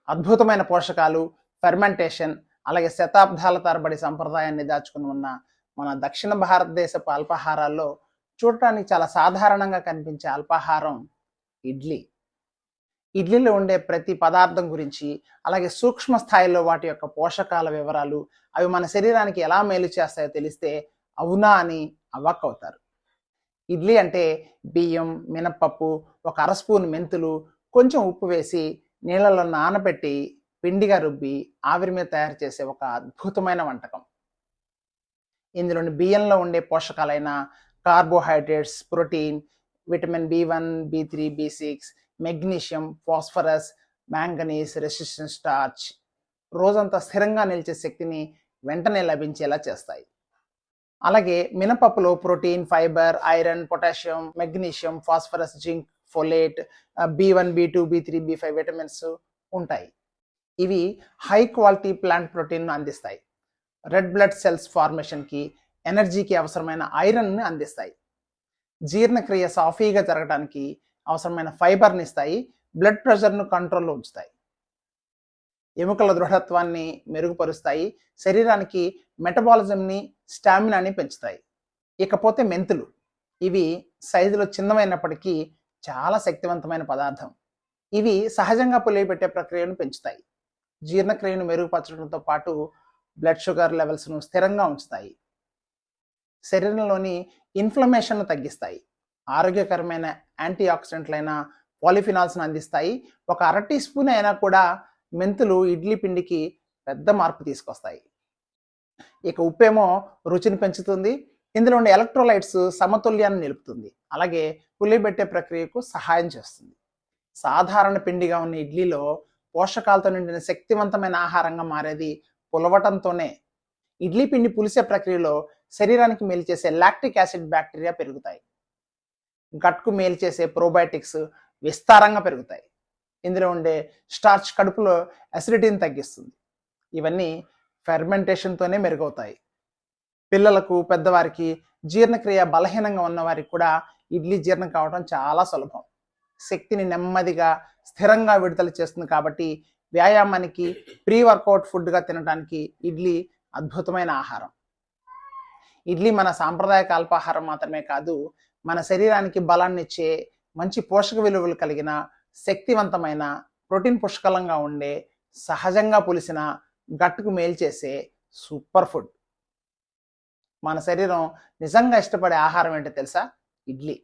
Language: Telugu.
అద్భుతమైన పోషకాలు, ఫెర్మెంటేషన్, అలాగే శతాబ్దాల తరబడి సంప్రదాయాన్ని దాచుకుని ఉన్న మన దక్షిణ భారతదేశపు అల్పాహారాల్లో చూడటానికి చాలా సాధారణంగా కనిపించే అల్పాహారం ఇడ్లీ. ఇడ్లీలో ఉండే ప్రతి పదార్థం గురించి, అలాగే సూక్ష్మ స్థాయిలో వాటి యొక్క పోషకాల వివరాలు, అవి మన శరీరానికి ఎలా మేలు చేస్తాయో తెలిస్తే అవునా అని అవాక్కవుతారు. ఇడ్లీ అంటే బియ్యం, మినప్పప్పు, ఒక అర స్పూన్ మెంతులు, కొంచెం ఉప్పు వేసి నీళ్ళలో నానబెట్టి పిండిగా రుబ్బి ఆవిరి మీద తయారు చేసే ఒక అద్భుతమైన వంటకం. ఇందులోని బియ్యంలో ఉండే పోషకాలైన carbohydrates, protein, vitamin B1, B3, B6, magnesium, phosphorus, manganese, resistant starch రోజంతా స్థిరంగా నిలిచే శక్తిని వెంటనే లభించేలా చేస్తాయి. అలాగే మినపప్పులో protein, fibre, iron, potassium, magnesium, phosphorus, zinc, folate, B1, B2, B3, B5 vitamins ఉంటాయి. ఇవి హై క్వాలిటీ ప్లాంట్ ప్రోటీన్ను అందిస్తాయి. రెడ్ బ్లడ్ సెల్స్ ఫార్మేషన్కి, ఎనర్జీకి అవసరమైన ఐరన్ని అందిస్తాయి. జీర్ణక్రియ సాఫీగా జరగడానికి అవసరమైన ఫైబర్ని ఇస్తాయి. బ్లడ్ ప్రెషర్ను కంట్రోల్లో ఉంచుతాయి. ఎముకల దృఢత్వాన్ని మెరుగుపరుస్తాయి. శరీరానికి మెటబాలిజంని, స్టామినాని పెంచుతాయి. ఇకపోతే మెంతులు. ఇవి సైజులో చిన్నమైనప్పటికీ చాలా శక్తివంతమైన పదార్థం. ఇవి సహజంగా పులియబెట్టే ప్రక్రియను పెంచుతాయి. జీర్ణక్రియను మెరుగుపరచడంతో పాటు బ్లడ్ షుగర్ లెవెల్స్ను స్థిరంగా ఉంచుతాయి. శరీరంలోని ఇన్ఫ్లమేషన్ను తగ్గిస్తాయి. ఆరోగ్యకరమైన యాంటీ ఆక్సిడెంట్లైన పాలిఫినాల్స్ను అందిస్తాయి. ఒక అర టీ స్పూన్ అయినా కూడా మెంతులు ఇడ్లీ పిండికి పెద్ద మార్పు తీసుకొస్తాయి. ఇక ఉప్పేమో రుచిని పెంచుతుంది. ఇందులో ఉండే ఎలక్ట్రోలైట్స్ సమతుల్యాన్ని నిలుపుతుంది. అలాగే పులియబెట్టే ప్రక్రియకు సహాయం చేస్తుంది. సాధారణ పిండిగా ఉన్న ఇడ్లీలో పోషకాలతో నిండిన శక్తివంతమైన ఆహారంగా మారేది పులవటంతోనే. ఇడ్లీ పిండి పులిసే ప్రక్రియలో శరీరానికి మేలు చేసే లాక్టిక్ యాసిడ్ బ్యాక్టీరియా పెరుగుతాయి. గట్కు మేలు చేసే ప్రోబయోటిక్స్ విస్తారంగా పెరుగుతాయి. ఇందులో ఉండే స్టార్చ్ కడుపులో అసిడిటీని తగ్గిస్తుంది. ఇవన్నీ ఫెర్మెంటేషన్తోనే మెరుగవుతాయి. పిల్లలకు, పెద్దవారికి, జీర్ణక్రియ బలహీనంగా ఉన్నవారికి కూడా ఇడ్లీ జీర్ణం కావడం చాలా సులభం. శక్తిని నెమ్మదిగా, స్థిరంగా విడుదల చేస్తుంది. కాబట్టి వ్యాయామానికి, ప్రీ వర్కౌట్ ఫుడ్గా తినడానికి ఇడ్లీ అద్భుతమైన ఆహారం. ఇడ్లీ మన సాంప్రదాయక అల్పాహారం మాత్రమే కాదు, మన శరీరానికి బలాన్ని ఇచ్చే, మంచి పోషక విలువలు కలిగిన, శక్తివంతమైన, ప్రోటీన్ పుష్కలంగా ఉండే, సహజంగా పులిసిన, గట్టుకు మేలు చేసే సూపర్ ఫుడ్. మన శరీరం నిజంగా ఇష్టపడే ఆహారం ఏంటో తెలుసా? ఇడ్లీ.